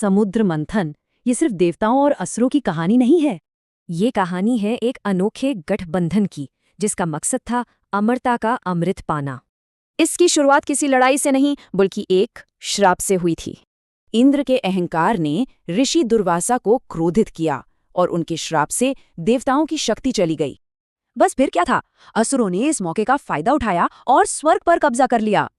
समुद्र मंथन ये सिर्फ देवताओं और असुरों की कहानी नहीं है। ये कहानी है एक अनोखे गठबंधन की, जिसका मकसद था अमरता का अमृत पाना। इसकी शुरुआत किसी लड़ाई से नहीं, बल्कि एक श्राप से हुई थी। इंद्र के अहंकार ने ऋषि दुर्वासा को क्रोधित किया और उनके श्राप से देवताओं की शक्ति चली गई। बस फिर क्या था, असुरों ने इस मौके का फायदा उठाया और स्वर्ग पर कब्जा कर लिया।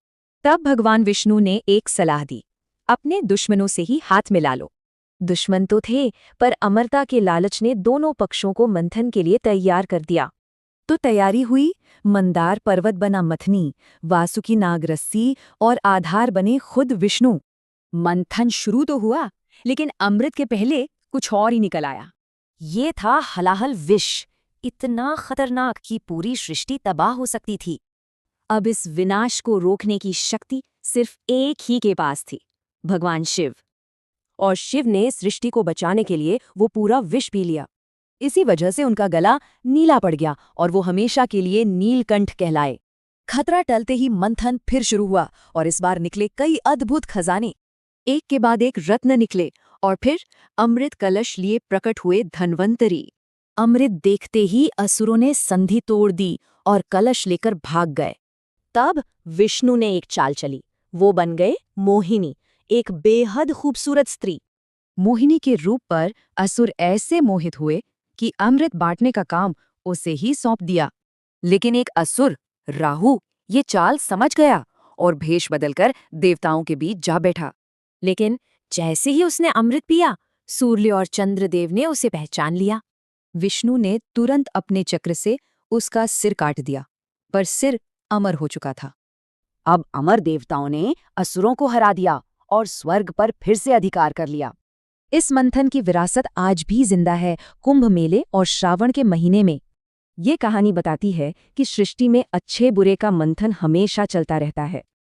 तब भगवान विष्णु ने एक सलाह दी, अपने दुश्मनों से ही हाथ मिला लो। दुश्मन तो थे, पर अमरता के लालच ने दोनों पक्षों को मंथन के लिए तैयार कर दिया। तो तैयारी हुई, मंदार पर्वत बना मथनी, वासुकी नाग रस्सी और आधार बने खुद विष्णु। मंथन शुरू तो हुआ, लेकिन अमृत के पहले कुछ और ही निकल आया। ये था हलाहल विष, इतना खतरनाक कि पूरी सृष्टि तबाह हो सकती थी। अब इस विनाश को रोकने की शक्ति सिर्फ एक ही के पास थी, भगवान शिव। और शिव ने सृष्टि को बचाने के लिए वो पूरा विष पी लिया। इसी वजह से उनका गला नीला पड़ गया और वो हमेशा के लिए नीलकंठ कहलाए। खतरा टलते ही मंथन फिर शुरू हुआ और इस बार निकले कई अद्भुत खजाने। एक के बाद एक रत्न निकले और फिर अमृत कलश लिए प्रकट हुए धन्वंतरी। अमृत देखते ही असुरों ने संधि तोड़ दी और कलश लेकर भाग गए। तब विष्णु ने एक चाल चली, वो बन गए मोहिनी, एक बेहद खूबसूरत स्त्री। मोहिनी के रूप पर असुर ऐसे मोहित हुए कि अमृत बांटने का काम उसे ही सौंप दिया। लेकिन एक असुर राहु ये चाल समझ गया और भेष बदलकर देवताओं के बीच जा बैठा। लेकिन जैसे ही उसने अमृत पिया, सूर्य और चंद्रदेव ने उसे पहचान लिया। विष्णु ने तुरंत अपने चक्र से उसका सिर काट दिया, पर सिर अमर हो चुका था। अब अमर देवताओं ने असुरों को हरा दिया और स्वर्ग पर फिर से अधिकार कर लिया। इस मंथन की विरासत आज भी जिंदा है, कुंभ मेले और श्रावण के महीने में। ये कहानी बताती है कि सृष्टि में अच्छे बुरे का मंथन हमेशा चलता रहता है।